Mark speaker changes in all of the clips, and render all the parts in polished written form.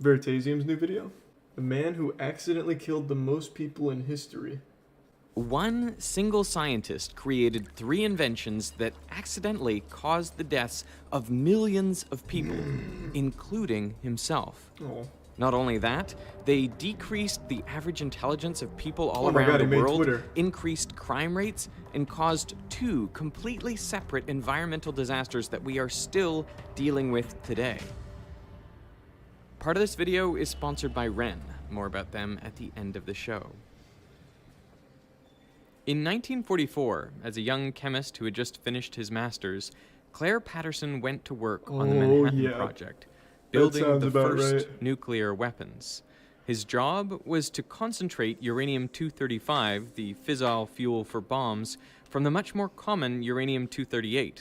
Speaker 1: Veritasium's new video. The man who accidentally killed the most people in history.
Speaker 2: One single scientist created 3 inventions that accidentally caused the deaths of millions of people, including himself.
Speaker 1: Oh.
Speaker 2: Not only that, they decreased the average intelligence of people all
Speaker 1: Oh my
Speaker 2: around
Speaker 1: God, he
Speaker 2: the
Speaker 1: made
Speaker 2: world,
Speaker 1: Twitter.
Speaker 2: increased crime rates, and caused 2 completely separate environmental disasters that we are still dealing with today. Part of this video is sponsored by Ren. More about them at the end of the show. In 1944, as a young chemist who had just finished his master's, Claire Patterson went to work on the Manhattan Project, building the first nuclear weapons. His job was to concentrate uranium-235, the fissile fuel for bombs, from the much more common uranium-238.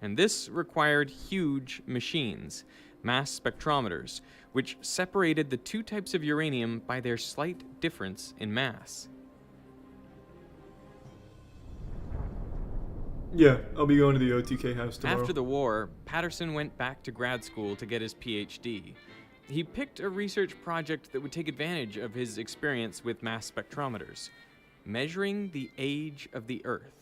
Speaker 2: And this required huge machines, mass spectrometers, which separated the 2 types of uranium by their slight difference in mass.
Speaker 1: Yeah, I'll be going to the OTK house tomorrow.
Speaker 2: After the war, Patterson went back to grad school to get his PhD. He picked a research project that would take advantage of his experience with mass spectrometers, measuring the age of the Earth.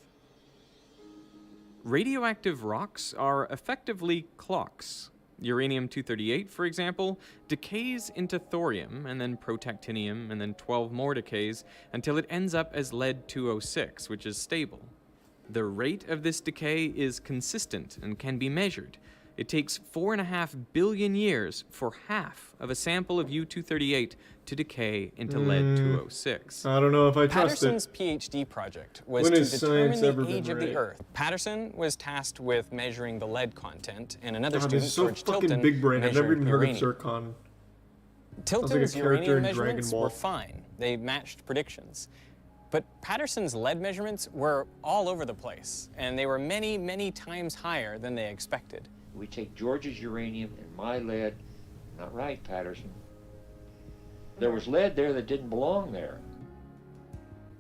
Speaker 2: Radioactive rocks are effectively clocks. Uranium-238, for example, decays into thorium, and then protactinium, and then 12 more decays, until it ends up as lead-206, which is stable. The rate of this decay is consistent and can be measured. It takes 4.5 billion years for half of a sample of U-238 to decay into lead-206.
Speaker 1: I don't know if I trust
Speaker 3: Patterson's
Speaker 1: it.
Speaker 3: PhD project was to determine the age of the Earth. Patterson was tasked with measuring the lead content, and another student,
Speaker 1: He's so
Speaker 3: George
Speaker 1: fucking
Speaker 3: Tilton,
Speaker 1: big brain. I've never even heard of
Speaker 3: uranium.
Speaker 1: Zircon.
Speaker 3: Tilton's
Speaker 1: like a character
Speaker 3: uranium
Speaker 1: in Dragon
Speaker 3: measurements
Speaker 1: Ball.
Speaker 3: were fine. They matched predictions. But Patterson's lead measurements were all over the place, and they were many, many times higher than they expected.
Speaker 4: We take George's uranium and my lead. Not right, Patterson. There was lead there that didn't belong there.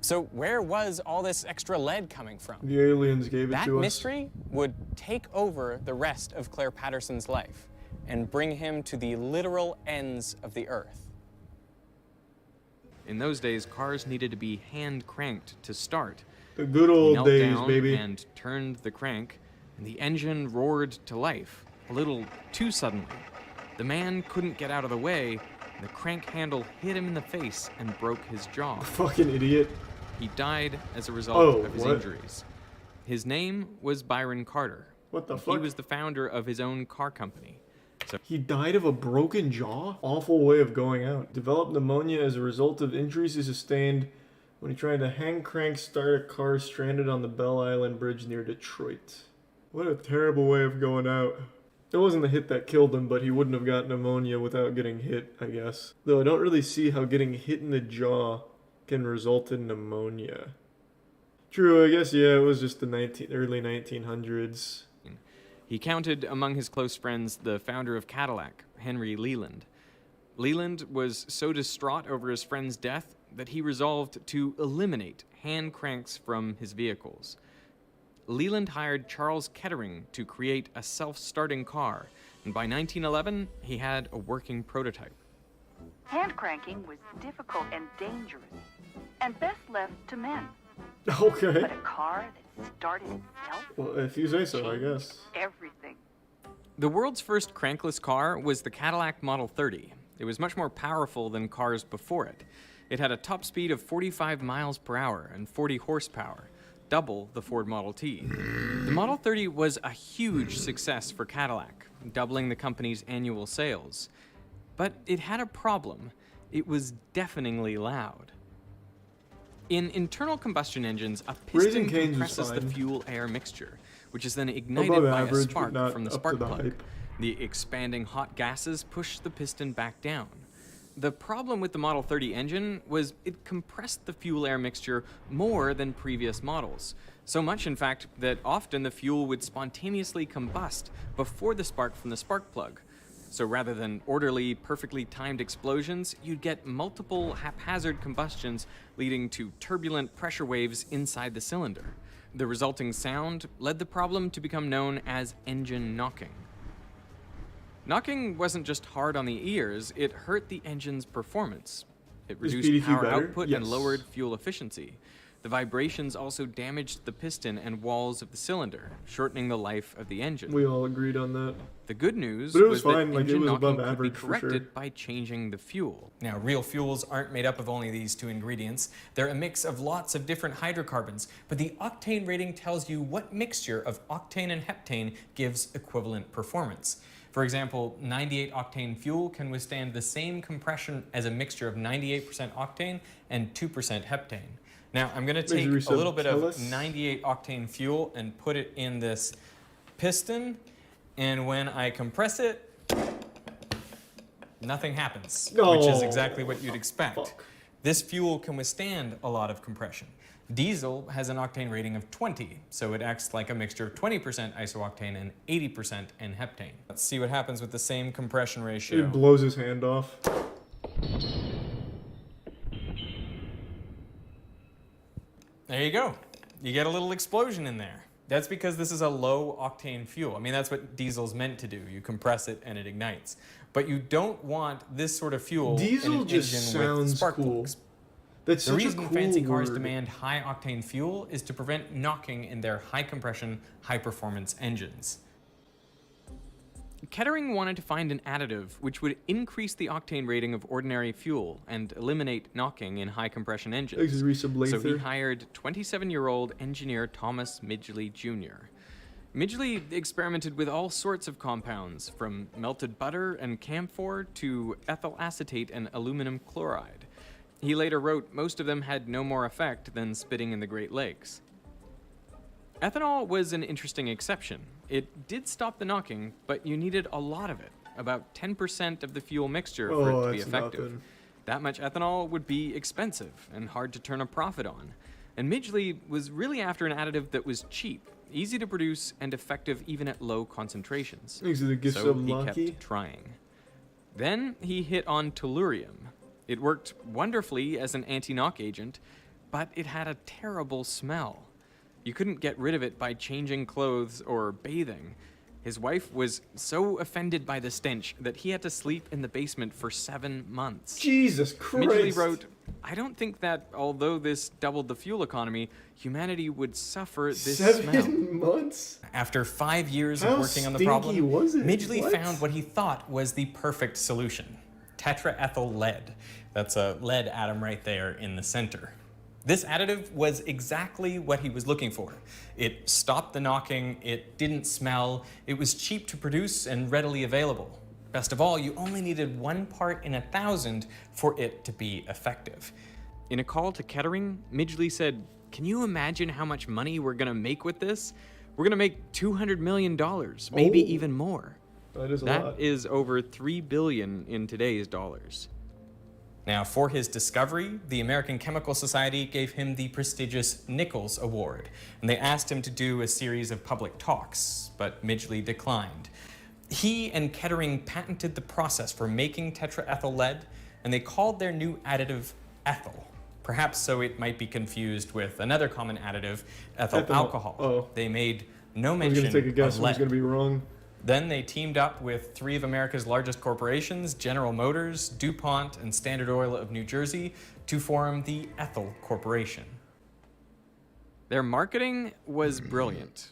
Speaker 3: So where was all this extra lead coming from?
Speaker 1: The aliens gave it
Speaker 3: That
Speaker 1: to us.
Speaker 3: mystery would take over the rest of Claire Patterson's life and bring him to the literal ends of the Earth.
Speaker 2: In those days, cars needed to be hand-cranked to start.
Speaker 1: The good
Speaker 2: He
Speaker 1: old
Speaker 2: knelt
Speaker 1: days,
Speaker 2: down
Speaker 1: baby.
Speaker 2: and turned the crank, and the engine roared to life, a little too suddenly. The man couldn't get out of the way, and the crank handle hit him in the face and broke his jaw.
Speaker 1: Fucking idiot.
Speaker 2: He died as a result of his
Speaker 1: what?
Speaker 2: injuries. His name was Byron Carter.
Speaker 1: What the
Speaker 2: and
Speaker 1: fuck?
Speaker 2: He was the founder of his own car company. So
Speaker 1: He died of a broken jaw? Awful way of going out. Developed pneumonia as a result of injuries he sustained when he tried to hand crank start a car stranded on the Belle Island Bridge near Detroit. What a terrible way of going out. It wasn't the hit that killed him, but he wouldn't have gotten pneumonia without getting hit, I guess. Though I don't really see how getting hit in the jaw can result in pneumonia. True, I guess, yeah, it was just the early 1900s.
Speaker 2: he counted among his close friends the founder of Cadillac, Henry Leland. Leland was so distraught over his friend's death that he resolved to eliminate hand cranks from his vehicles. Leland hired Charles Kettering to create a self-starting car, and by 1911, he had a working prototype.
Speaker 5: Hand cranking was difficult and dangerous, and best left to men.
Speaker 1: Okay.
Speaker 5: But a car that started itself?
Speaker 1: Well, if you say so, I guess.
Speaker 5: Everything.
Speaker 2: The world's first crankless car was the Cadillac Model 30. It was much more powerful than cars before it. It had a top speed of 45 miles per hour and 40 horsepower, double the Ford Model T. The Model 30 was a huge success for Cadillac, doubling the company's annual sales. But it had a problem. It was deafeningly loud. In internal combustion engines, a
Speaker 1: Raising
Speaker 2: piston
Speaker 1: Cane's
Speaker 2: compresses the
Speaker 1: fine.
Speaker 2: fuel-air mixture, which is then ignited
Speaker 1: Above
Speaker 2: by
Speaker 1: average,
Speaker 2: a spark
Speaker 1: but not
Speaker 2: from the
Speaker 1: up to
Speaker 2: spark
Speaker 1: the
Speaker 2: plug.
Speaker 1: hype.
Speaker 2: The expanding hot gases push the piston back down. The problem with the Model 30 engine was it compressed the fuel-air mixture more than previous models. So much, in fact, that often the fuel would spontaneously combust before the spark from the spark plug. So rather than orderly, perfectly timed explosions, you'd get multiple haphazard combustions leading to turbulent pressure waves inside the cylinder. The resulting sound led the problem to become known as engine knocking. Knocking wasn't just hard on the ears, it hurt the engine's performance. It
Speaker 1: Is
Speaker 2: reduced
Speaker 1: PDQ
Speaker 2: power
Speaker 1: better?
Speaker 2: output and
Speaker 1: Yes.
Speaker 2: lowered fuel efficiency. The vibrations also damaged the piston and walls of the cylinder, shortening the life of the engine.
Speaker 1: We all agreed on that.
Speaker 2: The good news
Speaker 1: But it was
Speaker 2: was
Speaker 1: fine,
Speaker 2: that
Speaker 1: like, it
Speaker 2: engine
Speaker 1: was
Speaker 2: knocking
Speaker 1: above
Speaker 2: could be
Speaker 1: average for sure.
Speaker 2: corrected by changing the fuel.
Speaker 6: Now, real fuels aren't made up of only these two ingredients. They're a mix of lots of different hydrocarbons, but the octane rating tells you what mixture of octane and heptane gives equivalent performance. For example, 98 octane fuel can withstand the same compression as a mixture of 98% octane and 2% heptane. Now, I'm going to take a little bit of 98 octane fuel and put it in this piston, and when I compress it, nothing happens, which is exactly what you'd expect.
Speaker 1: Fuck.
Speaker 6: This fuel can withstand a lot of compression. Diesel has an octane rating of 20, so it acts like a mixture of 20% isooctane and 80% N-heptane. Let's see what happens with the same compression ratio.
Speaker 1: It blows his hand off.
Speaker 6: There you go. You get a little explosion in there. That's because this is a low octane fuel. I mean, that's what diesel's meant to do. You compress it and it ignites. But you don't want this sort of fuel
Speaker 1: Diesel
Speaker 6: in an
Speaker 1: just
Speaker 6: engine with
Speaker 1: sounds
Speaker 6: spark
Speaker 1: cool.
Speaker 6: plugs.
Speaker 1: That's
Speaker 6: The
Speaker 1: such a
Speaker 6: reason
Speaker 1: cool
Speaker 6: fancy cars
Speaker 1: word.
Speaker 6: demand high octane fuel is to prevent knocking in their high compression, high performance engines.
Speaker 2: Kettering wanted to find an additive which would increase the octane rating of ordinary fuel and eliminate knocking in high compression engines.
Speaker 1: Thanks, Risa
Speaker 2: So he
Speaker 1: Blather.
Speaker 2: hired 27-year-old engineer Thomas Midgley Jr. Midgley experimented with all sorts of compounds, from melted butter and camphor to ethyl acetate and aluminum chloride. He later wrote most of them had no more effect than spitting in the Great Lakes. Ethanol was an interesting exception. It did stop the knocking, but you needed a lot of it, about 10% of the fuel mixture for it to be
Speaker 1: that's
Speaker 2: effective.
Speaker 1: nothing.
Speaker 2: That much ethanol would be expensive and hard to turn a profit on. And Midgley was really after an additive that was cheap, easy to produce, and effective even at low concentrations.
Speaker 1: Thanks to the gift
Speaker 2: So
Speaker 1: of
Speaker 2: he
Speaker 1: Lucky.
Speaker 2: kept trying. Then he hit on tellurium. It worked wonderfully as an anti-knock agent, but it had a terrible smell. You couldn't get rid of it by changing clothes or bathing. His wife was so offended by the stench that he had to sleep in the basement for 7 months.
Speaker 1: Jesus Christ.
Speaker 2: Midgley wrote, "I don't think that although this doubled the fuel economy, humanity would suffer this smell."
Speaker 1: 7 months?
Speaker 6: After 5 years
Speaker 1: How
Speaker 6: of working on the
Speaker 1: stinky
Speaker 6: problem,
Speaker 1: was it?
Speaker 6: Midgley
Speaker 1: What?
Speaker 6: found what he thought was the perfect solution: tetraethyl lead. That's a lead atom right there in the center. This additive was exactly what he was looking for. It stopped the knocking, it didn't smell, it was cheap to produce and readily available. Best of all, you only needed 1 part in 1,000 for it to be effective.
Speaker 2: In a call to Kettering, Midgley said, "Can you imagine how much money we're going to make with this? We're going to make $200 million, maybe
Speaker 1: Oh.
Speaker 2: even more."
Speaker 1: That is a
Speaker 2: That
Speaker 1: lot.
Speaker 2: is over $3 billion in today's dollars.
Speaker 6: Now, for his discovery, the American Chemical Society gave him the prestigious Nichols Award, and they asked him to do a series of public talks, but Midgley declined. He and Kettering patented the process for making tetraethyl lead, and they called their new additive ethyl, perhaps so it might be confused with another common additive, ethyl
Speaker 1: Ethanol.
Speaker 6: alcohol.
Speaker 1: Oh.
Speaker 6: They made no
Speaker 1: I was
Speaker 6: mention
Speaker 1: going to take a guess
Speaker 6: of
Speaker 1: and I was
Speaker 6: lead.
Speaker 1: going to be wrong.
Speaker 6: Then they teamed up with 3 of America's largest corporations, General Motors, DuPont, and Standard Oil of New Jersey, to form the Ethyl Corporation.
Speaker 2: Their marketing was brilliant.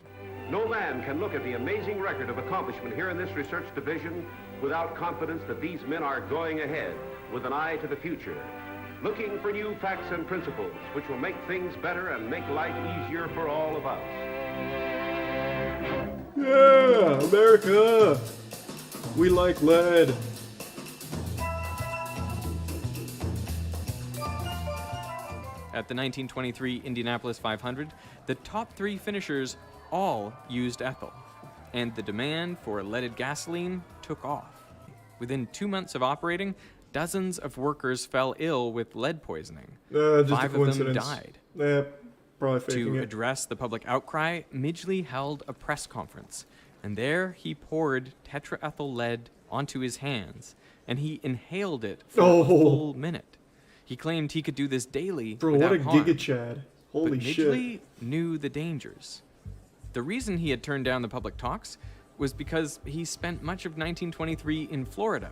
Speaker 7: No man can look at the amazing record of accomplishment here in this research division without confidence that these men are going ahead with an eye to the future, looking for new facts and principles which will make things better and make life easier for all of us.
Speaker 1: Yeah, America! We like lead.
Speaker 2: At the 1923 Indianapolis 500, the top 3 finishers all used ethyl, and the demand for leaded gasoline took off. Within 2 months of operating, dozens of workers fell ill with lead poisoning.
Speaker 1: Just
Speaker 2: 5
Speaker 1: a
Speaker 2: of them
Speaker 1: coincidence.
Speaker 2: died.
Speaker 1: Yeah, probably faking
Speaker 2: To
Speaker 1: it.
Speaker 2: address the public outcry, Midgley held a press conference, and there he poured tetraethyl lead onto his hands, and he inhaled it for a full minute. He claimed he could do this daily
Speaker 1: Bro,
Speaker 2: without
Speaker 1: what a
Speaker 2: harm.
Speaker 1: giga chad. Holy
Speaker 2: But
Speaker 1: shit.
Speaker 2: Midgley knew the dangers. The reason he had turned down the public talks was because he spent much of 1923 in Florida,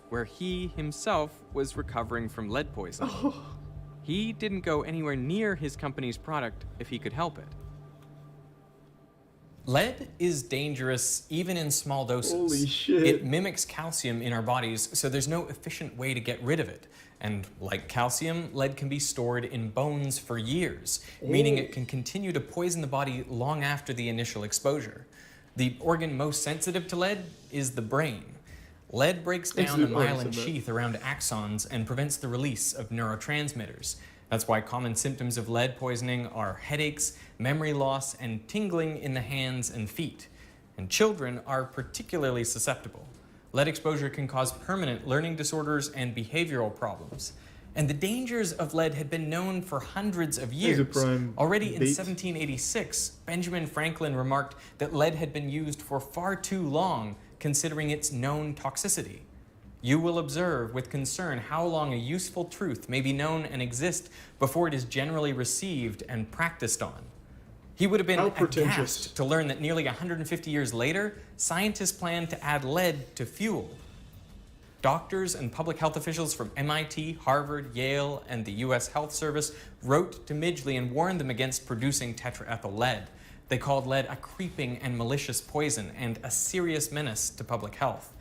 Speaker 2: where he himself was recovering from lead poisoning. He didn't go anywhere near his company's product if he could help it.
Speaker 6: Lead is dangerous even in small doses.
Speaker 1: Holy shit.
Speaker 6: It mimics calcium in our bodies, so there's no efficient way to get rid of it. And like calcium, lead can be stored in bones for years, meaning it can continue to poison the body long after the initial exposure. The organ most sensitive to lead is the brain. Lead breaks down the myelin sheath around axons and prevents the release of neurotransmitters. That's why common symptoms of lead poisoning are headaches, memory loss, and tingling in the hands and feet. And children are particularly susceptible. Lead exposure can cause permanent learning disorders and behavioral problems. And the dangers of lead had been known for hundreds of years. Already in 1786, Benjamin Franklin remarked that lead had been used for far too long, considering its known toxicity. You will observe with concern how long a useful truth may be known and exist before it is generally received and practiced on. He would have been aghast to learn that nearly 150 years later, scientists planned to add lead to fuel. Doctors and public health officials from MIT, Harvard, Yale, and the US Health Service wrote to Midgley and warned them against producing tetraethyl lead. They called lead a creeping and malicious poison and a serious menace to public health.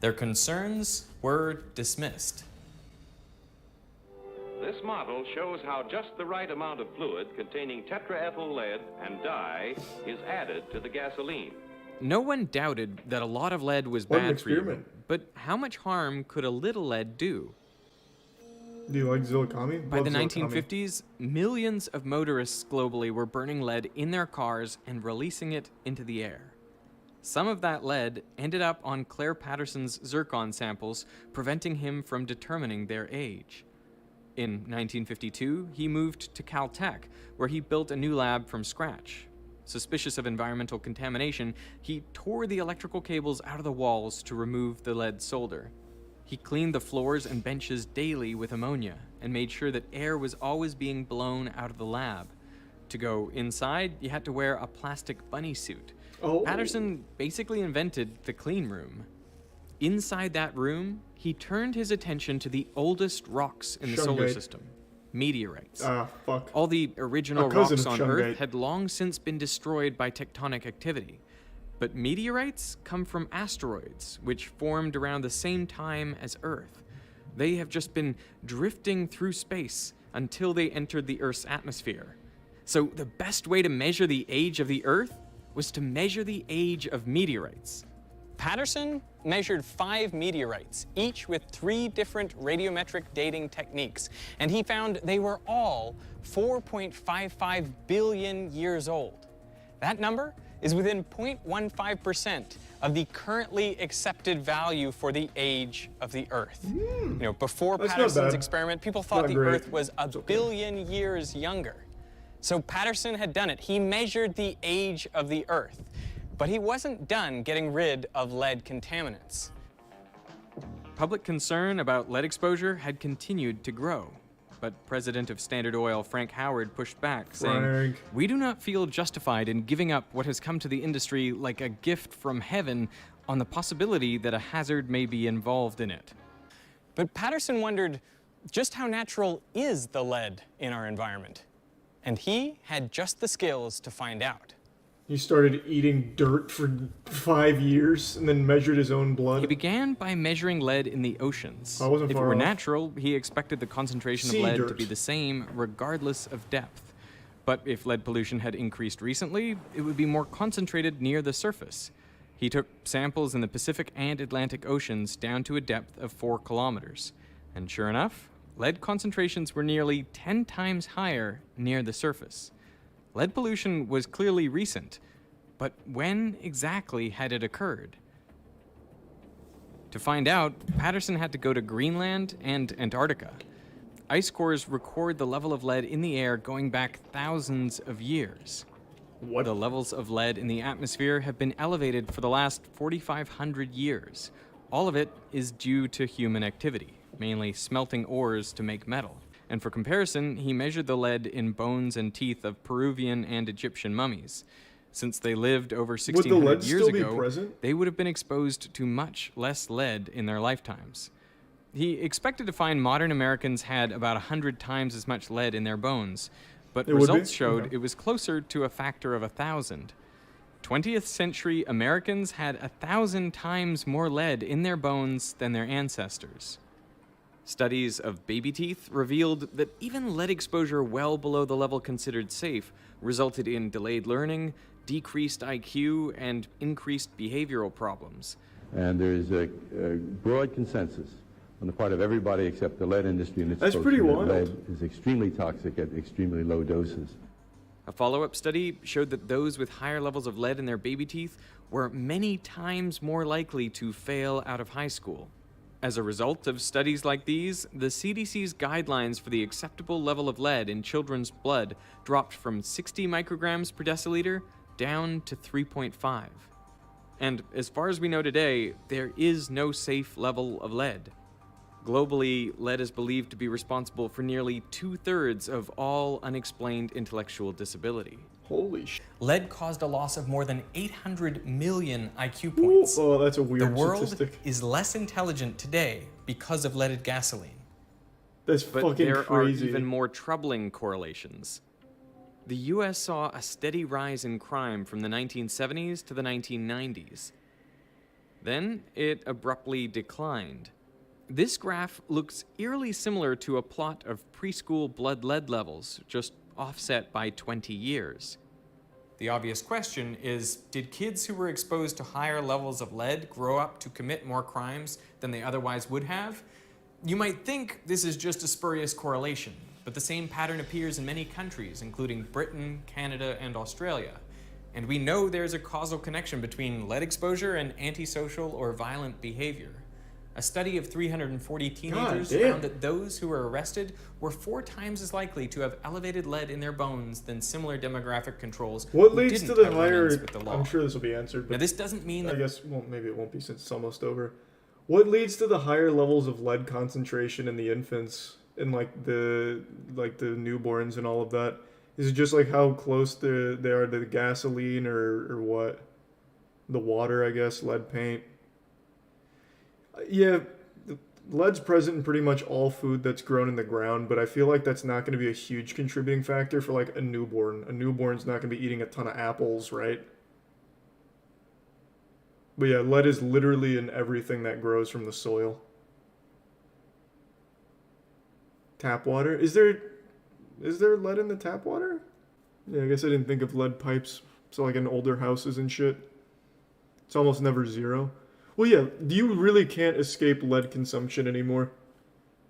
Speaker 6: Their concerns were dismissed.
Speaker 7: This model shows how just the right amount of fluid containing tetraethyl lead and dye is added to the gasoline.
Speaker 2: No one doubted that a lot of lead was bad for you, but how much harm could a little lead do?
Speaker 1: Do you like Zilkami?
Speaker 2: By the 1950s, millions of motorists globally were burning lead in their cars and releasing it into the air. Some of that lead ended up on Claire Patterson's zircon samples, preventing him from determining their age. In 1952, he moved to Caltech, where he built a new lab from scratch. Suspicious of environmental contamination, he tore the electrical cables out of the walls to remove the lead solder. He cleaned the floors and benches daily with ammonia and made sure that air was always being blown out of the lab. To go inside, you had to wear a plastic bunny suit. Patterson basically invented the clean room. Inside that room, he turned his attention to the oldest rocks in the solar system, meteorites. All the original rocks on Earth had long since been destroyed by tectonic activity. But meteorites come from asteroids, which formed around the same time as Earth. They have just been drifting through space until they entered the Earth's atmosphere. So the best way to measure the age of the Earth was to measure the age of meteorites.
Speaker 3: Patterson measured 5 meteorites, each with 3 different radiometric dating techniques, and he found they were all 4.55 billion years old. That number is within 0.15% of the currently accepted value for the age of the Earth. You know, before Patterson's experiment, people thought the Earth was a billion years younger. So Patterson had done it. He measured the age of the Earth. But he wasn't done getting rid of lead contaminants.
Speaker 2: Public concern about lead exposure had continued to grow. But President of Standard Oil, Frank Howard, pushed back, saying, "We do not feel justified in giving up what has come to the industry like a gift from heaven on the possibility that a hazard may be involved in it."
Speaker 3: But Patterson wondered, just how natural is the lead in our environment? And he had just the skills to find out.
Speaker 1: He started eating dirt for 5 years and then measured his own blood.
Speaker 2: He began by measuring lead in the oceans. If it were natural, he expected the concentration of lead to be the same regardless of depth. But if lead pollution had increased recently, it would be more concentrated near the surface. He took samples in the Pacific and Atlantic Oceans down to a depth of 4 kilometers. And sure enough, lead concentrations were nearly 10 times higher near the surface. Lead pollution was clearly recent, but when exactly had it occurred? To find out, Patterson had to go to Greenland and Antarctica. Ice cores record the level of lead in the air going back thousands of years. The levels of lead in the atmosphere have been elevated for the last 4,500 years. All of it is due to human activity, mainly smelting ores to make metal. And for comparison, he measured the lead in bones and teeth of Peruvian and Egyptian mummies. Since they lived over
Speaker 1: Would the
Speaker 2: 1,600
Speaker 1: lead
Speaker 2: years
Speaker 1: still be
Speaker 2: ago,
Speaker 1: present?
Speaker 2: they would have been exposed to much less lead in their lifetimes. He expected to find modern Americans had about 100 times as much lead in their bones, but results showed it was closer to a factor of 1,000. 20th century Americans had 1,000 times more lead in their bones than their ancestors. Studies of baby teeth revealed that even lead exposure well below the level considered safe resulted in delayed learning, decreased IQ, and increased behavioral problems.
Speaker 8: And there is a broad consensus on the part of everybody except the lead industry and its
Speaker 1: That's pretty wild.
Speaker 8: Lead is extremely toxic at extremely low doses.
Speaker 2: A follow-up study showed that those with higher levels of lead in their baby teeth were many times more likely to fail out of high school. As a result of studies like these, the CDC's guidelines for the acceptable level of lead in children's blood dropped from 60 micrograms per deciliter down to 3.5. And as far as we know today, there is no safe level of lead. Globally, lead is believed to be responsible for nearly 2/3 of all unexplained intellectual disability.
Speaker 1: Holy shit.
Speaker 6: Lead caused a loss of more than 800 million IQ points.
Speaker 1: Oh, that's a weird
Speaker 6: The world
Speaker 1: statistic.
Speaker 6: is less intelligent today because of leaded gasoline.
Speaker 1: That's
Speaker 2: But
Speaker 1: fucking
Speaker 2: there
Speaker 1: crazy.
Speaker 2: are even more troubling correlations. The US saw a steady rise in crime from the 1970s to the 1990s. Then it abruptly declined. This graph looks eerily similar to a plot of preschool blood lead levels, just offset by 20 years.
Speaker 6: The obvious question is, did kids who were exposed to higher levels of lead grow up to commit more crimes than they otherwise would have? You might think this is just a spurious correlation, but the same pattern appears in many countries, including Britain, Canada, and Australia. And we know there's a causal connection between lead exposure and antisocial or violent behavior. A study of 340 teenagers found that those who were arrested were 4 times as likely to have elevated lead in their bones than similar demographic controls.
Speaker 1: What leads to the
Speaker 6: have
Speaker 1: higher...
Speaker 6: run-ins with the law.
Speaker 1: I'm sure this will be answered, but
Speaker 6: Now, this doesn't mean that
Speaker 1: I guess, well, maybe it won't be since it's almost over. What leads to the higher levels of lead concentration in the infants, in like the newborns and all of that? Is it just like how close they are to the gasoline or what? The water, I guess, lead paint. Yeah, lead's present in pretty much all food that's grown in the ground, but I feel like that's not going to be a huge contributing factor for like a newborn. A newborn's not going to be eating a ton of apples, right? But yeah, lead is literally in everything that grows from the soil. Tap water? Is there lead in the tap water? Yeah, I guess I didn't think of lead pipes. So like in older houses and shit. It's almost never zero. Well, yeah, you really can't escape lead consumption anymore.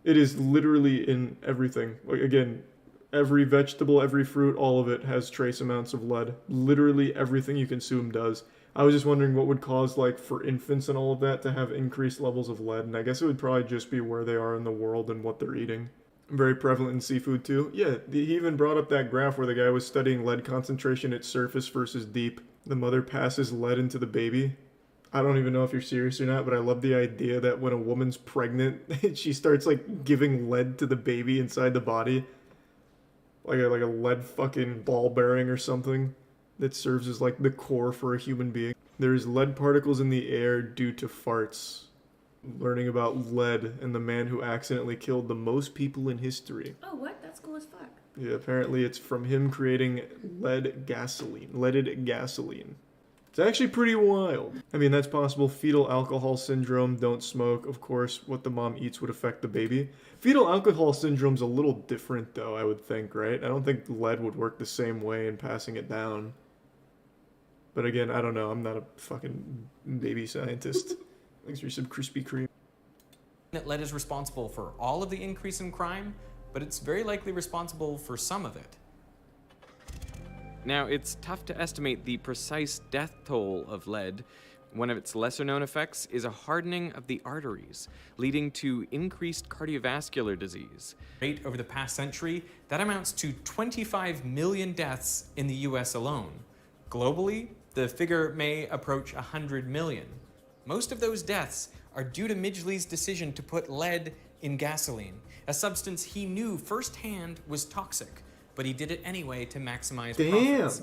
Speaker 1: It is literally in everything. Like, again, every vegetable, every fruit, all of it has trace amounts of lead. Literally everything you consume does. I was just wondering what would cause, like, for infants and all of that to have increased levels of lead, and I guess it would probably just be where they are in the world and what they're eating. Very prevalent in seafood, too. Yeah, he even brought up that graph where the guy was studying lead concentration at surface versus deep. The mother passes lead into the baby. I don't even know if you're serious or not, but I love the idea that when a woman's pregnant, she starts, like, giving lead to the baby inside the body. Like a lead fucking ball bearing or something that serves as, like, the core for a human being. There's lead particles in the air due to farts. Learning about lead and the man who accidentally killed the most people in history.
Speaker 9: Oh, what? That's cool as fuck.
Speaker 1: Yeah, apparently it's from him creating leaded gasoline. It's actually pretty wild. I mean, that's possible. Fetal alcohol syndrome, don't smoke. Of course, what the mom eats would affect the baby. Fetal alcohol syndrome's a little different, though, I would think, right? I don't think lead would work the same way in passing it down. But again, I don't know. I'm not a fucking baby scientist. Thanks for some Krispy Kreme.
Speaker 6: that lead is responsible for all of the increase in crime, but it's very likely responsible for some of it.
Speaker 2: Now, it's tough to estimate the precise death toll of lead. One of its lesser-known effects is a hardening of the arteries, leading to increased cardiovascular disease.
Speaker 6: Rate over the past century, that amounts to 25 million deaths in the US alone. Globally, the figure may approach 100 million. Most of those deaths are due to Midgley's decision to put lead in gasoline, a substance he knew firsthand was toxic, but he did it anyway to maximize profits.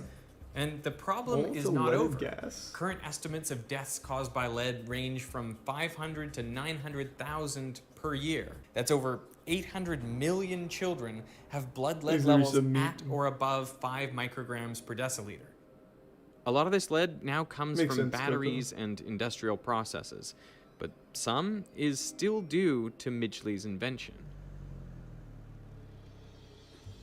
Speaker 6: And the problem is
Speaker 1: Molten
Speaker 6: not
Speaker 1: leaded
Speaker 6: over.
Speaker 1: gas.
Speaker 6: Current estimates of deaths caused by lead range from 500 to 900,000 per year. That's over 800 million children have blood lead levels at or above 5 micrograms per deciliter.
Speaker 2: A lot of this lead now comes
Speaker 1: Makes
Speaker 2: from
Speaker 1: sense,
Speaker 2: batteries and industrial processes, but some is still due to Midgley's invention.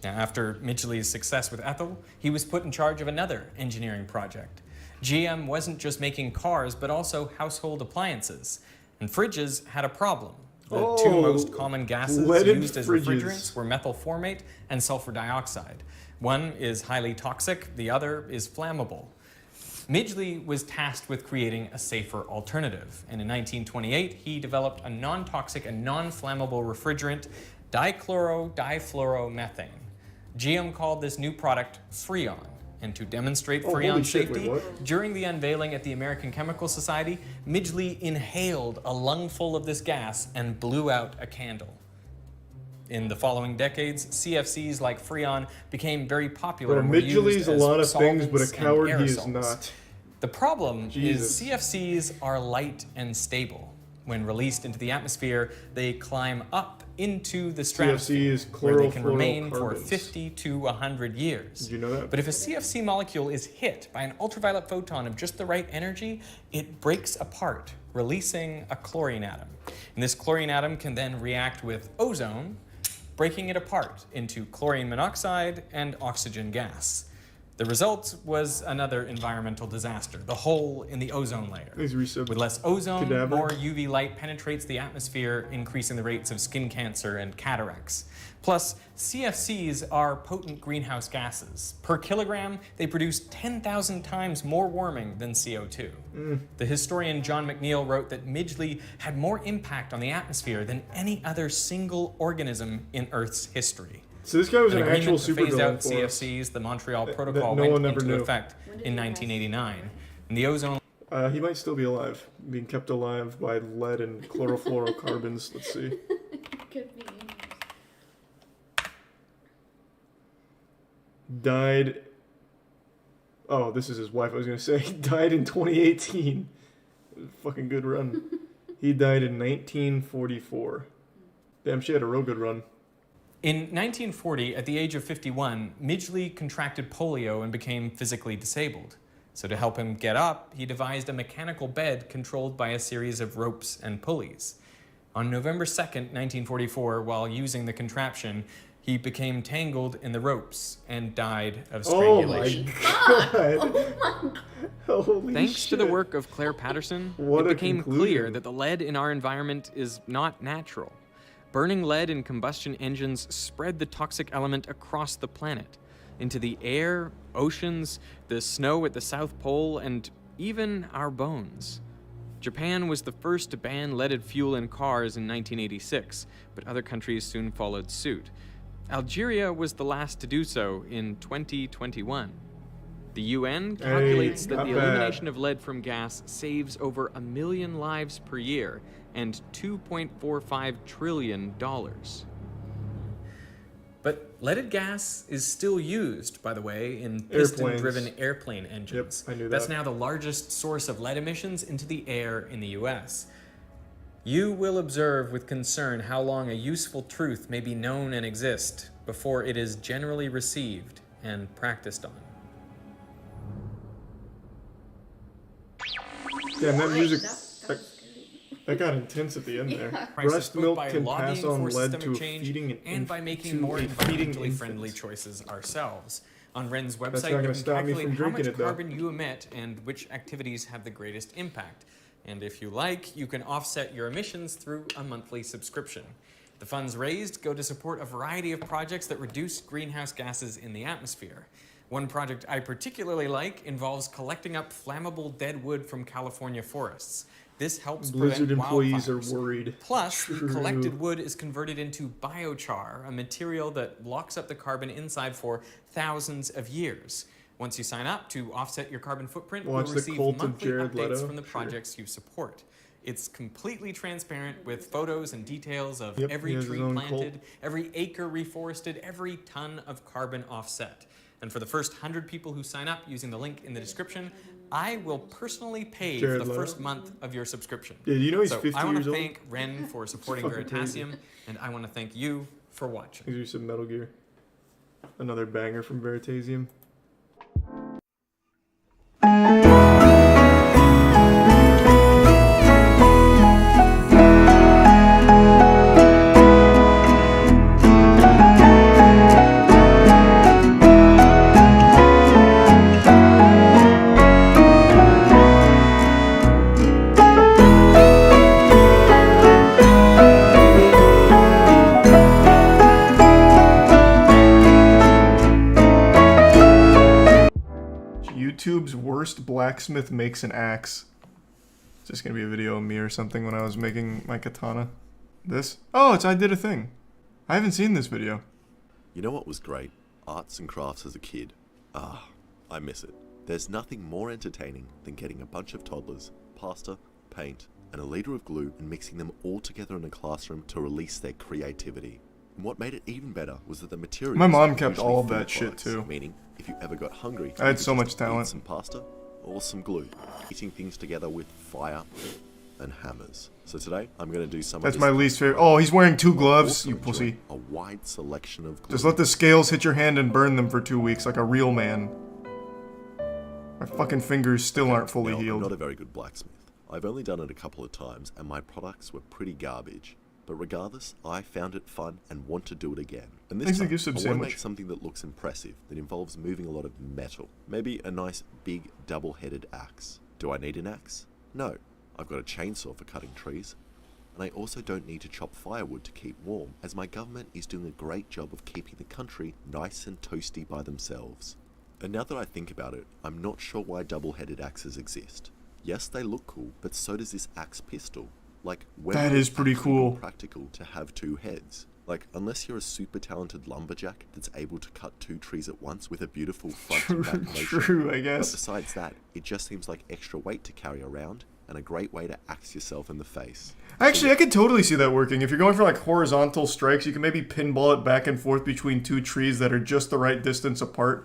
Speaker 6: Now, after Midgley's success with ethyl, he was put in charge of another engineering project. GM wasn't just making cars, but also household appliances. And fridges had a problem. The two most common gases used as refrigerants were methylformate and sulfur dioxide. One is highly toxic, the other is flammable. Midgley was tasked with creating a safer alternative, and in 1928 he developed a non-toxic and non-flammable refrigerant, dichloro-difluoromethane. GM called this new product Freon, and to demonstrate Freon's safety, during the unveiling at the American Chemical Society, Midgley inhaled a lungful of this gas and blew out a candle. In the following decades, CFCs like Freon became very popular and were used as
Speaker 1: a lot of things, but a
Speaker 6: solvents
Speaker 1: coward
Speaker 6: and
Speaker 1: he is
Speaker 6: aerosols.
Speaker 1: not.
Speaker 6: The problem is CFCs are light and stable. When released into the atmosphere, they climb up into the stratosphere, where they can remain for 50 to 100 years.
Speaker 1: Did you know that?
Speaker 6: But if a CFC molecule is hit by an ultraviolet photon of just the right energy, it breaks apart, releasing a chlorine atom. And this chlorine atom can then react with ozone, breaking it apart into chlorine monoxide and oxygen gas. The result was another environmental disaster, the hole in the ozone layer. With less ozone, more UV light penetrates the atmosphere, increasing the rates of skin cancer and cataracts. Plus, CFCs are potent greenhouse gases. Per kilogram, they produce 10,000 times more warming than CO2. The historian John McNeill wrote that Midgley had more impact on the atmosphere than any other single organism in Earth's history.
Speaker 1: So this guy was an actual
Speaker 6: supervillain. To phase out
Speaker 1: for us.
Speaker 6: CFCs, the Montreal Protocol went into effect in 1989. And the ozone...
Speaker 1: he might still be alive, being kept alive by lead and chlorofluorocarbons. Let's see.
Speaker 9: Could be.
Speaker 1: Died... Oh, this is his wife, I was going to say. He died in 2018. Fucking good run. He died in 1944. Damn, she had a real good run.
Speaker 6: In 1940, at the age of 51, Midgley contracted polio and became physically disabled. So to help him get up, he devised a mechanical bed controlled by a series of ropes and pulleys. On November 2nd, 1944, while using the contraption, he became tangled in the ropes and died of strangulation.
Speaker 1: Oh my God. Holy
Speaker 2: Thanks
Speaker 1: shit.
Speaker 2: to the work of Claire Patterson, it became clear that the lead in our environment is not natural. Burning lead in combustion engines spread the toxic element across the planet, into the air, oceans, the snow at the South Pole, and even our bones. Japan was the first to ban leaded fuel in cars in 1986, but other countries soon followed suit. Algeria was the last to do so in 2021. The UN calculates that the elimination of lead from gas saves over 1 million lives per year and $2.45 trillion.
Speaker 6: But leaded gas is still used, by the way, in piston-driven airplane engines.
Speaker 1: Yep, I knew that.
Speaker 6: That's now the largest source of lead emissions into the air in the US. You will observe with concern how long a useful truth may be known and exist before it is generally received and practiced on.
Speaker 1: Damn, that music... That got intense at the end there. Breast milk can pass on lead to a feeding
Speaker 6: and by making more environmentally friendly choices ourselves. On REN's website, you can calculate how much carbon you emit and which activities have the greatest impact. And if you like, you can offset your emissions through a monthly subscription. The funds raised go to support a variety of projects that reduce greenhouse gases in the atmosphere. One project I particularly like involves collecting up flammable dead wood from California forests. This helps
Speaker 1: Blizzard
Speaker 6: prevent
Speaker 1: employees
Speaker 6: wildfires.
Speaker 1: are worried.
Speaker 6: Plus, the collected wood is converted into biochar, a material that locks up the carbon inside for thousands of years. Once you sign up to offset your carbon footprint, you'll receive monthly updates from the projects you support. It's completely transparent with photos and details of every tree planted, every acre reforested, every ton of carbon offset. And for the first 100 people who sign up using the link in the description, I will personally pay
Speaker 1: Jared
Speaker 6: for the
Speaker 1: Leto?
Speaker 6: first month of your subscription.
Speaker 1: Yeah, you know he's
Speaker 6: So
Speaker 1: 50
Speaker 6: I want
Speaker 1: years
Speaker 6: to
Speaker 1: old?
Speaker 6: thank Ren for supporting
Speaker 1: fucking
Speaker 6: Veritasium, and I want to thank you for watching.
Speaker 1: Let's do some Metal Gear. Another banger from Veritasium. YouTube's worst blacksmith makes an axe. It's just gonna be a video of me or something when I was making my katana. This? Oh, it's I Did a Thing. I haven't seen this video.
Speaker 9: You know what was great? Arts and crafts as a kid. Ah, I miss it. There's nothing more entertaining than getting a bunch of toddlers, pasta, paint, and a liter of glue and mixing them all together in a classroom to release their creativity. And what made it even better was that the materials...
Speaker 1: My mom kept
Speaker 9: usually
Speaker 1: all of
Speaker 9: food
Speaker 1: that shit
Speaker 9: products,
Speaker 1: too.
Speaker 9: Meaning, if you ever got hungry,
Speaker 1: I had
Speaker 9: you could
Speaker 1: so much
Speaker 9: just
Speaker 1: talent.
Speaker 9: eat some pasta or some glue, eating things together with fire and hammers. So today, I'm going to do some
Speaker 1: That's
Speaker 9: of
Speaker 1: my
Speaker 9: this
Speaker 1: least favorite. Oh, he's wearing two gloves,
Speaker 9: also
Speaker 1: you
Speaker 9: enjoy
Speaker 1: pussy.
Speaker 9: a wide selection of glue.
Speaker 1: Just let the scales hit your hand and burn them for 2 weeks like a real man. My fucking fingers still aren't fully
Speaker 9: Now, I'm
Speaker 1: healed.
Speaker 9: not a very good blacksmith. I've only done it a couple of times and my products were pretty garbage. But regardless, I found it fun and want to do it again. And this
Speaker 1: Thanks,
Speaker 9: time,
Speaker 1: the gift
Speaker 9: I want to
Speaker 1: sandwich.
Speaker 9: make something that looks impressive, that involves moving a lot of metal. Maybe a nice big double-headed axe. Do I need an axe? No. I've got a chainsaw for cutting trees. And I also don't need to chop firewood to keep warm, as my government is doing a great job of keeping the country nice and toasty by themselves. And now that I think about it, I'm not sure why double-headed axes exist. Yes, they look cool, but so does this axe pistol. Like, when
Speaker 1: That
Speaker 9: would
Speaker 1: is
Speaker 9: it
Speaker 1: pretty
Speaker 9: actually
Speaker 1: cool.
Speaker 9: be practical to have two heads? Like, unless you're a super talented lumberjack that's able to cut 2 trees at once with a beautiful front and back motion.
Speaker 1: True, I
Speaker 9: But
Speaker 1: guess.
Speaker 9: besides that, it just seems like extra weight to carry around, and a great way to axe yourself in the face.
Speaker 1: Actually, I could totally see that working. If you're going for like horizontal strikes, you can maybe pinball it back and forth between 2 trees that are just the right distance apart.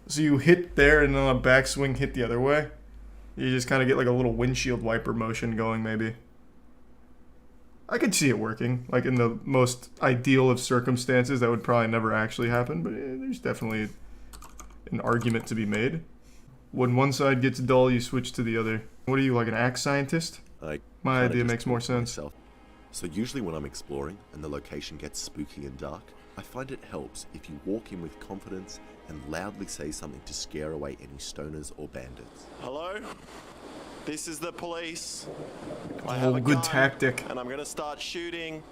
Speaker 1: So you hit there and then on a backswing hit the other way. You just kind of get like a little windshield wiper motion going maybe. I could see it working. Like in the most ideal of circumstances, that would probably never actually happen, but there's definitely an argument to be made. When one side gets dull, you switch to the other. What are you, like an axe scientist? My
Speaker 9: kinda
Speaker 1: idea
Speaker 9: just
Speaker 1: makes more
Speaker 9: talk to
Speaker 1: sense.
Speaker 9: myself. So usually when I'm exploring and the location gets spooky and dark, I find it helps if you walk in with confidence and loudly say something to scare away any stoners or bandits.
Speaker 10: Hello? This is the police. I have
Speaker 1: Oh,
Speaker 10: a
Speaker 1: good
Speaker 10: gun,
Speaker 1: tactic.
Speaker 10: and I'm gonna start shooting.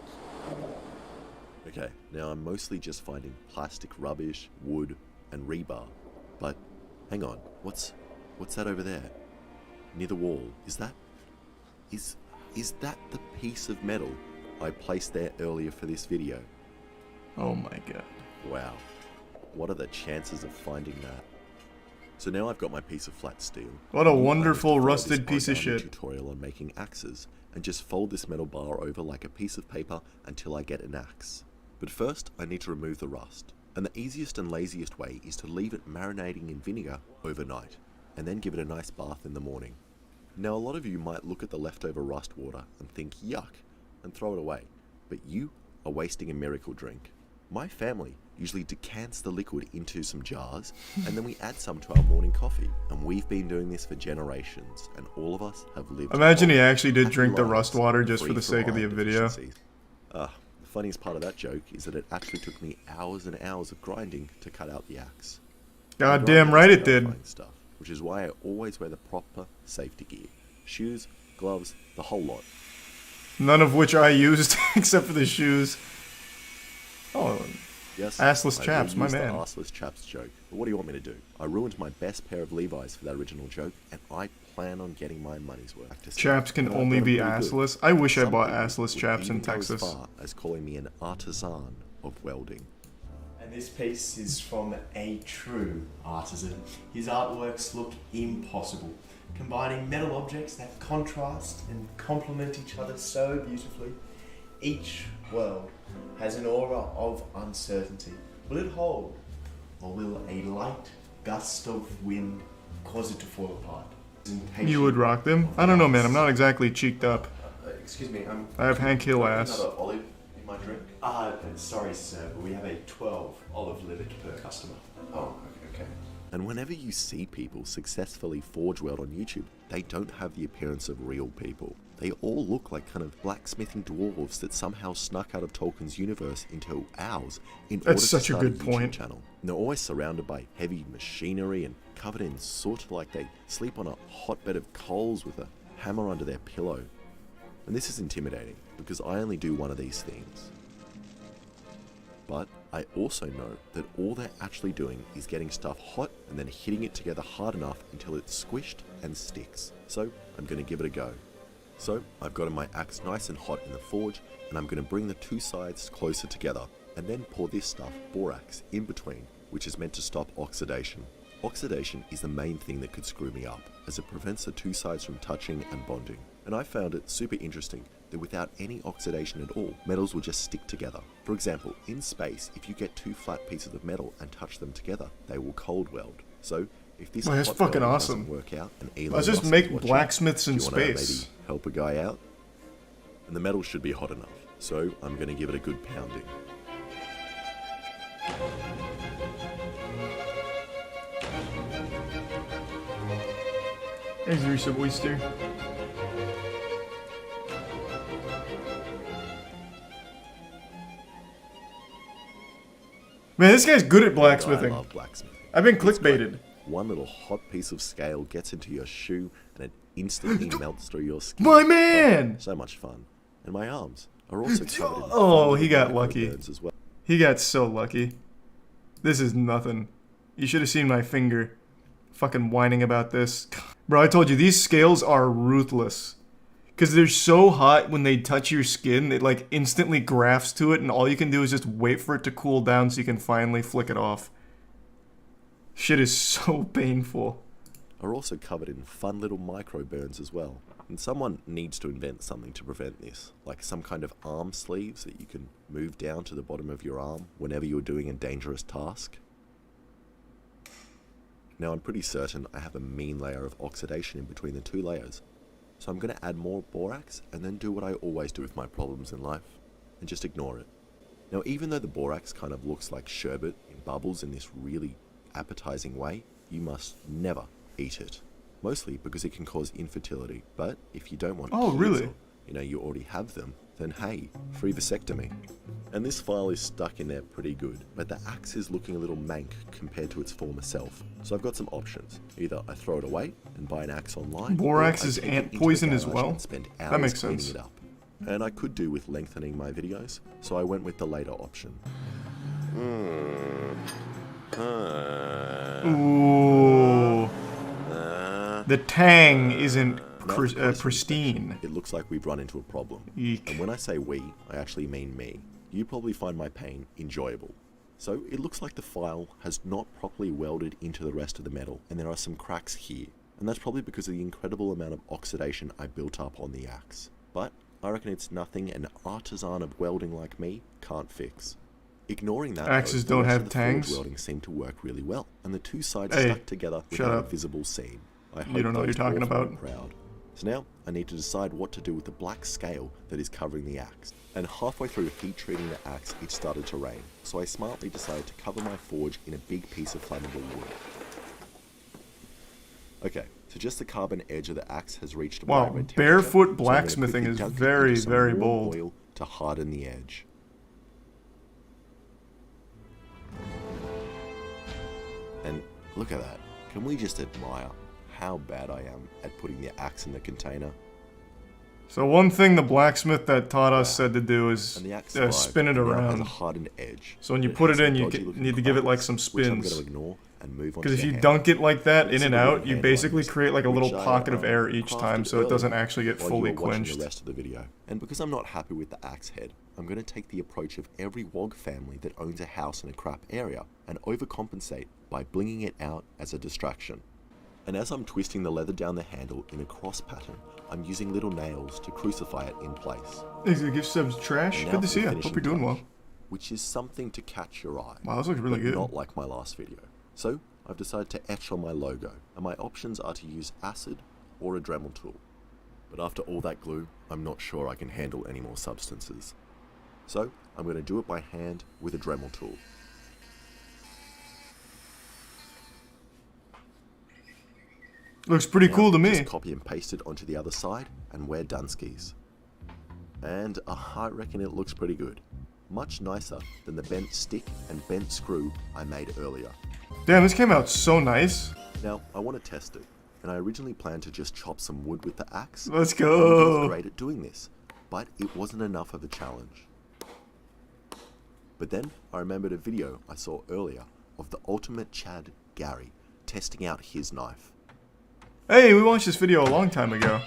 Speaker 9: Okay, now I'm mostly just finding plastic rubbish, wood, and rebar. But hang on, what's that over there? Near the wall. Is that the piece of metal I placed there earlier for this video?
Speaker 1: Oh my god.
Speaker 9: Wow. What are the chances of finding that? So now I've got my piece of flat steel.
Speaker 1: What a
Speaker 9: I need to
Speaker 1: wonderful
Speaker 9: follow
Speaker 1: rusted
Speaker 9: this
Speaker 1: piece of
Speaker 9: origami
Speaker 1: shit.
Speaker 9: tutorial on making axes and just fold this metal bar over like a piece of paper until I get an axe. But first, I need to remove the rust. And the easiest and laziest way is to leave it marinating in vinegar overnight, and then give it a nice bath in the morning. Now a lot of you might look at the leftover rust water and think yuck, and throw it away. But you are wasting a miracle drink. My family usually decants the liquid into some jars, and then we add some to our morning coffee. And we've been doing this for generations, and all of us have lived.
Speaker 1: Imagine he
Speaker 9: long,
Speaker 1: actually did
Speaker 9: happy
Speaker 1: drink the
Speaker 9: lives,
Speaker 1: rust water just for
Speaker 9: free
Speaker 1: the sake of the
Speaker 9: iron
Speaker 1: video.
Speaker 9: deficiencies. The funniest part of that joke is that it actually took me hours and hours of grinding to cut out the axe.
Speaker 1: God damn right it did.
Speaker 9: Stuff, which is why I always wear the proper safety gear. Shoes, gloves, the whole lot.
Speaker 1: None of which I used, except for the shoes. Oh,
Speaker 9: Yes,
Speaker 1: assless
Speaker 9: I
Speaker 1: chaps, my
Speaker 9: reused
Speaker 1: man.
Speaker 9: the assless chaps joke. But what do you want me to do? I ruined my best pair of Levi's for that original joke, and I plan on getting my money's worth.
Speaker 1: Chaps can
Speaker 9: But I
Speaker 1: only
Speaker 9: thought
Speaker 1: be
Speaker 9: I'm pretty good.
Speaker 1: assless. I wish I
Speaker 9: Some
Speaker 1: bought
Speaker 9: people
Speaker 1: assless
Speaker 9: would
Speaker 1: chaps in
Speaker 9: even go
Speaker 1: Texas.
Speaker 9: as far as calling me an artisan of welding.
Speaker 11: And this piece is from a true artisan. His artworks look impossible, combining metal objects that contrast and complement each other so beautifully. Each world has an aura of uncertainty. Will it hold? or will a light gust of wind cause it to fall apart?
Speaker 1: You would rock them? I don't know, man. I'm not exactly cheeked up.
Speaker 11: Excuse me,
Speaker 1: I have Hank Hill ass.
Speaker 11: Another olive in my drink? Sorry, sir, but we have a 12 olive limit per customer. Oh, okay.
Speaker 9: And whenever you see people successfully forge weld on YouTube, they don't have the appearance of real people. They all look like kind of blacksmithing dwarves that somehow snuck out of Tolkien's universe into ours in order to start a YouTube channel. And they're always surrounded by heavy machinery and covered in soot, like they sleep on a hotbed of coals with a hammer under their pillow. And this is intimidating, because I only do one of these things. But I also know that all they're actually doing is getting stuff hot and then hitting it together hard enough until it's squished and sticks. So I'm going to give it a go. So I've gotten my axe nice and hot in the forge, and I'm going to bring the two sides closer together and then pour this stuff, borax, in between, which is meant to stop oxidation. Oxidation is the main thing that could screw me up, as it prevents the two sides from touching and bonding. And I found it super interesting that without any oxidation at all, metals will just stick together. For example, in space, if you get two flat pieces of metal and touch them together, they will cold weld. So if this
Speaker 1: that's fucking awesome.
Speaker 9: Doesn't work out, and Elon
Speaker 1: let's just
Speaker 9: Musk
Speaker 1: make
Speaker 9: watching,
Speaker 1: blacksmiths in
Speaker 9: do you wanna
Speaker 1: space.
Speaker 9: Maybe help a guy out? And the metal should be hot enough, so I'm going to give it a good pounding.
Speaker 1: There's your some oyster. Man, this guy's good at blacksmithing.
Speaker 9: I love blacksmithing.
Speaker 1: I've been clickbaited.
Speaker 9: One little hot piece of scale gets into your shoe and it instantly melts through your skin.
Speaker 1: My man!
Speaker 9: So much fun. And my arms are also covered in
Speaker 1: oh, he got lucky.
Speaker 9: as well.
Speaker 1: He got so lucky. This is nothing. You should have seen my finger. Fucking whining about this. Bro, I told you, these scales are ruthless. Because they're so hot when they touch your skin, it like instantly grafts to it, and all you can do is just wait for it to cool down so you can finally flick it off. Shit is so painful.
Speaker 9: Are also covered in fun little micro burns as well. And someone needs to invent something to prevent this, like some kind of arm sleeves that you can move down to the bottom of your arm whenever you're doing a dangerous task. Now I'm pretty certain I have a mean layer of oxidation in between the two layers. So I'm going to add more borax and then do what I always do with my problems in life, and just ignore it. Now even though the borax kind of looks like sherbet in bubbles in this really appetizing way, you must never eat it. Mostly because it can cause infertility, but if you don't want kids,
Speaker 1: really?
Speaker 9: Or, you already have them, then hey, free vasectomy. And this file is stuck in there pretty good, but the axe is looking a little mank compared to its former self. So I've got some options. Either I throw it away and buy an axe online.
Speaker 1: Borax is ant poison as well? That makes sense.
Speaker 9: It up. And I could do with lengthening my videos, so I went with the later option.
Speaker 1: Ooh. The tang isn't pristine.
Speaker 9: It looks like we've run into a problem.
Speaker 1: Eek.
Speaker 9: And when I say we, I actually mean me. You probably find my pain enjoyable. So it looks like the file has not properly welded into the rest of the metal, and there are some cracks here. And that's probably because of the incredible amount of oxidation I built up on the axe. But I reckon it's nothing an artisan of welding like me can't fix. Ignoring that,
Speaker 1: axes
Speaker 9: though,
Speaker 1: don't have tangs.
Speaker 9: Welding seemed to work really well, and the two sides stuck together without a visible seam. I hope
Speaker 1: you don't know what you're talking about.
Speaker 9: Proud. So now I need to decide what to do with the black scale that is covering the axe. And halfway through heat treating the axe, it started to rain. So I smartly decided to cover my forge in a big piece of flammable wood. Okay, so just the carbon edge of the axe has reached a
Speaker 1: wow, barefoot blacksmithing is very, very bold.
Speaker 9: Oil to harden the edge. And look at that. Can we just admire how bad I am at putting the axe in the container?
Speaker 1: So one thing the blacksmith that taught us said to do is spin it around.
Speaker 9: A hardened edge.
Speaker 1: So when you put it in, you need to give it like some spins. Because if you dunk it like that in and out, you basically create like a little pocket of air each time, so it doesn't actually get fully quenched.
Speaker 9: The rest of the video. And because I'm not happy with the axe head, I'm going to take the approach of every WOG family that owns a house in a crap area and overcompensate by blinging it out as a distraction. And as I'm twisting the leather down the handle in a cross pattern, I'm using little nails to crucify it in place.
Speaker 1: Gift subs trash. Good to see you. Hope you're doing well.
Speaker 9: which is something to catch your eye.
Speaker 1: Wow, this looks really good.
Speaker 9: Not like my last video. So I've decided to etch on my logo, and my options are to use acid or a Dremel tool. But after all that glue, I'm not sure I can handle any more substances. So I'm going to do it by hand with a Dremel tool.
Speaker 1: Looks pretty cool to me.
Speaker 9: Just copy and paste it onto the other side, and we're done skis. And I reckon it looks pretty good. Much nicer than the bent stick and bent screw I made earlier.
Speaker 1: Damn, this came out so nice.
Speaker 9: Now, I want to test it, and I originally planned to just chop some wood with the axe.
Speaker 1: Let's go.
Speaker 9: I was great at doing this, but it wasn't enough of a challenge. But then I remembered a video I saw earlier of the ultimate Chad, Gary, testing out his knife.
Speaker 1: Hey, we watched this video a long time ago.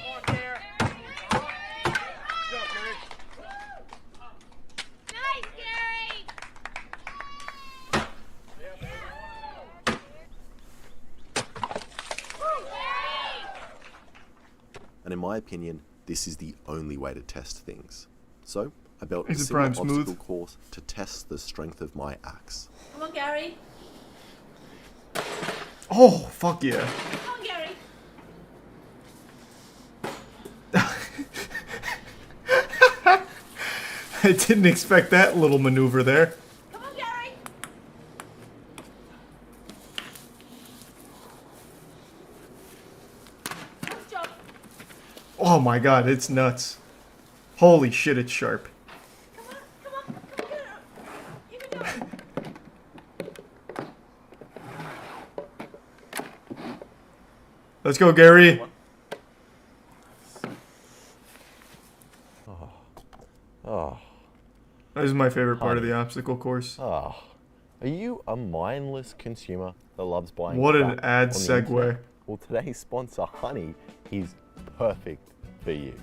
Speaker 9: And in my opinion, this is the only way to test things. So I built a
Speaker 1: Is it
Speaker 9: similar
Speaker 1: prime
Speaker 9: obstacle
Speaker 1: smooth?
Speaker 9: course to test the strength of my axe.
Speaker 12: Come on, Gary.
Speaker 1: Oh, fuck yeah.
Speaker 12: Come on, Gary.
Speaker 1: I didn't expect that little maneuver there.
Speaker 12: Come on, Gary. Nice job.
Speaker 1: Oh my god, it's nuts. Holy shit, it's sharp.
Speaker 12: Come on, get it up. You can do it.
Speaker 1: Let's go, Gary.
Speaker 9: Oh.
Speaker 1: This is my favorite part of the obstacle course.
Speaker 9: Oh. Are you a mindless consumer that loves buying
Speaker 1: What an
Speaker 9: crap
Speaker 1: ad
Speaker 9: on the
Speaker 1: segue.
Speaker 9: internet? Well, today's sponsor, honey, is perfect for you.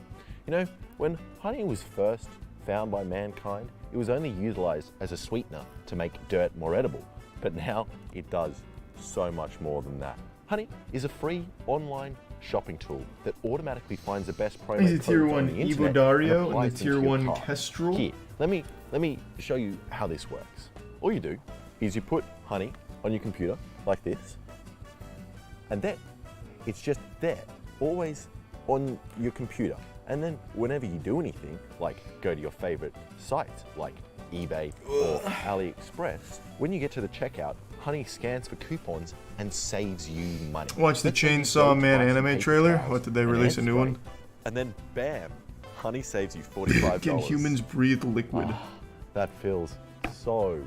Speaker 9: You know, when honey was first found by mankind, it was only utilized as a sweetener to make dirt more edible. But now it does so much more than that. Honey is a free online shopping tool that automatically finds the best promo
Speaker 1: Is it
Speaker 9: codes
Speaker 1: tier
Speaker 9: on
Speaker 1: 1
Speaker 9: the internet and
Speaker 1: Evodario and
Speaker 9: applies
Speaker 1: the
Speaker 9: them
Speaker 1: tier
Speaker 9: to your
Speaker 1: 1
Speaker 9: cart.
Speaker 1: Kestrel?
Speaker 9: Here, let me show you how this works. All you do is you put honey on your computer like this, and then it's just there, always on your computer. And then whenever you do anything, like go to your favorite sites like eBay or AliExpress, when you get to the checkout, Honey scans for coupons and saves you money.
Speaker 1: Watch the Chainsaw Man anime trailer. What, did they release a new one?
Speaker 9: And then bam, Honey saves you $45.
Speaker 1: Can humans breathe liquid?
Speaker 9: Oh, that feels so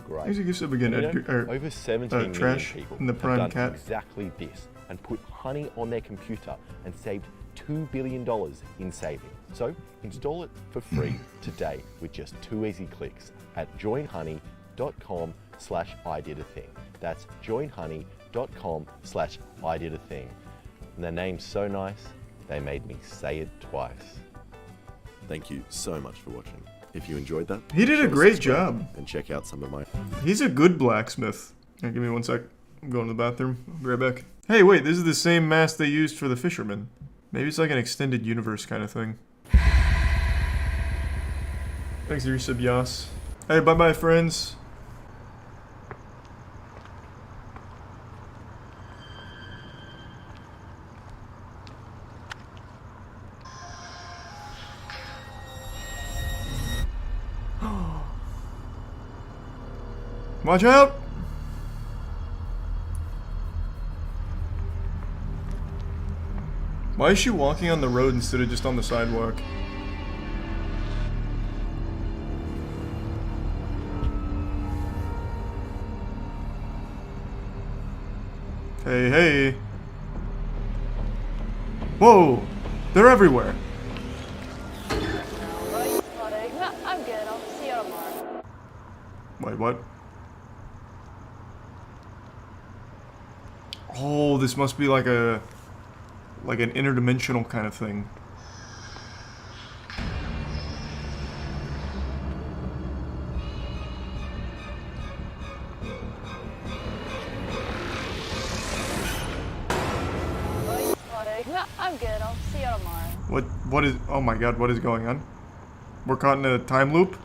Speaker 9: great.
Speaker 1: Here's a gift sub again.
Speaker 9: You know,
Speaker 1: Edgar,
Speaker 9: over 17 million
Speaker 1: Trash
Speaker 9: people
Speaker 1: in the
Speaker 9: have
Speaker 1: Prime
Speaker 9: done
Speaker 1: Cat.
Speaker 9: exactly this and put Honey on their computer and saved $2 billion in saving. So install it for free today with just 2 easy clicks at joinhoney.com/iditathing. That's joinhoney.com/iditathing. And their name's so nice, they made me say it twice. Thank you so much for watching. If you enjoyed that,
Speaker 1: He did a great job.
Speaker 9: And check out some of my...
Speaker 1: He's a good blacksmith. Here, give me 1 sec. I'm going to the bathroom. I'll be right back. Hey, wait, this is the same mask they used for the fishermen. Maybe it's like an extended universe kind of thing. Thanks for your sub, Yas. Hey, bye-bye, friends. Watch out! Why is she walking on the road instead of just on the sidewalk? Hey, hey. Whoa! They're everywhere.
Speaker 12: I'm good. I'll see you tomorrow.
Speaker 1: Wait, what? Oh, this must be like an interdimensional kind of thing.
Speaker 12: I'm good. I'll see you tomorrow.
Speaker 1: What is, oh my god, what is going on? We're caught in a time loop?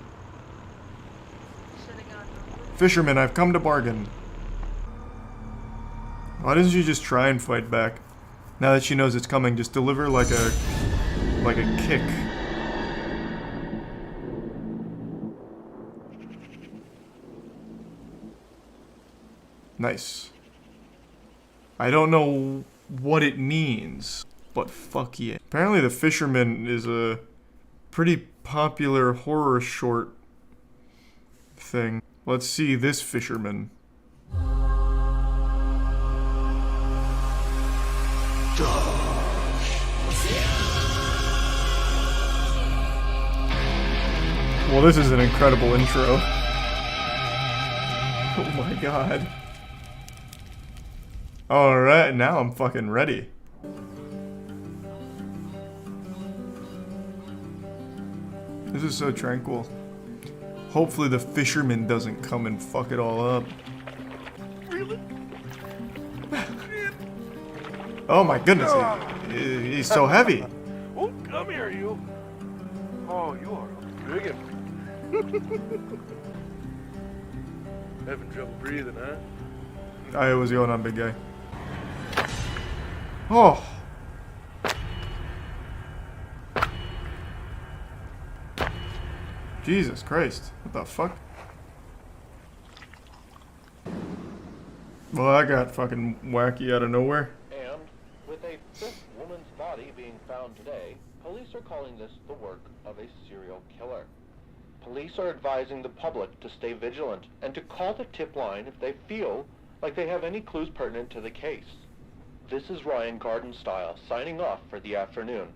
Speaker 1: Fisherman, I've come to bargain. Why doesn't she just try and fight back? Now that she knows it's coming, just deliver like a kick. Nice. I don't know what it means, but fuck yeah. Apparently The Fisherman is a pretty popular horror short thing. Let's see this fisherman. Well, this is an incredible intro. Oh my god. Alright, now I'm fucking ready. This is so tranquil. Hopefully the fisherman doesn't come and fuck it all up.
Speaker 13: Really?
Speaker 1: Oh my goodness, he's so heavy.
Speaker 13: Oh, come here, you. Oh, you are a big one. Having trouble breathing, huh?
Speaker 1: I was going on, big guy. Oh. Jesus Christ. What the fuck? Well, that got fucking wacky out of nowhere.
Speaker 14: And with a fifth woman's body being found today, police are calling this the work of a serial killer. Police are advising the public to stay vigilant and to call the tip line if they feel like they have any clues pertinent to the case. This is Ryan Gardenstyle signing off for the afternoon.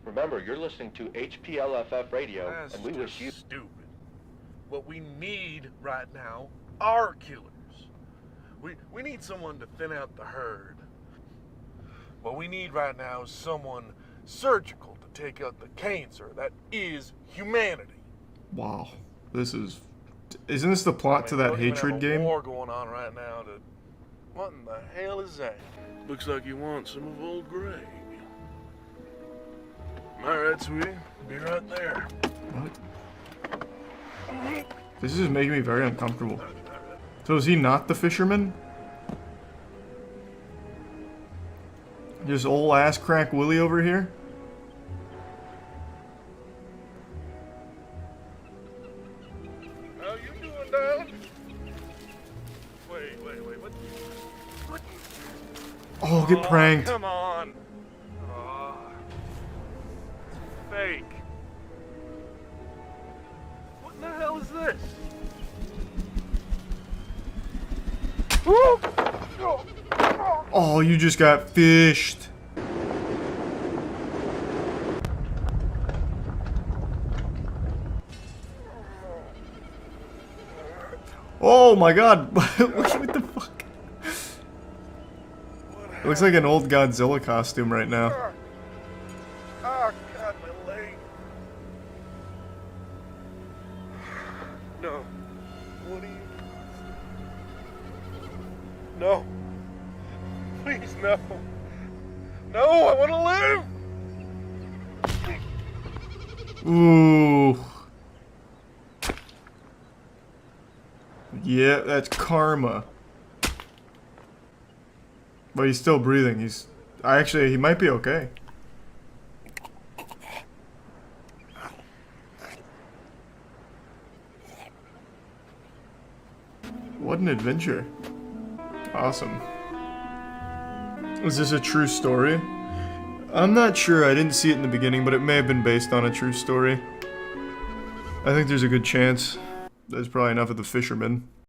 Speaker 14: Remember, you're listening to HPLFF Radio,
Speaker 13: That's
Speaker 14: and we wish you...
Speaker 13: stupid. What we need right now are killers. We need someone to thin out the herd. What we need right now is someone surgical to take out the cancer that is humanity.
Speaker 1: Wow. This is... Isn't this the plot to that hatred game?
Speaker 13: War going on right now to... What in the hell is that? Looks like you want some of old Greg. Alright, sweetie. Be right there.
Speaker 1: What? This is making me very uncomfortable. So is he not the fisherman? Just old ass crack Willie over here?
Speaker 13: How you doing, down? Wait, what?
Speaker 1: Oh, get pranked.
Speaker 13: Come on. Fake. What in the hell is this?
Speaker 1: Oh, you just got fished. Oh my god. What the fuck? It looks like an old Godzilla costume right now.
Speaker 13: Oh, God, my leg. No. What are you... No. Please, no. No, I want to live!
Speaker 1: Ooh. Yeah, that's karma. But he's still breathing. He might be okay. What an adventure. Awesome. Is this a true story? I'm not sure. I didn't see it in the beginning, but it may have been based on a true story. I think there's a good chance. There's probably enough of the fisherman.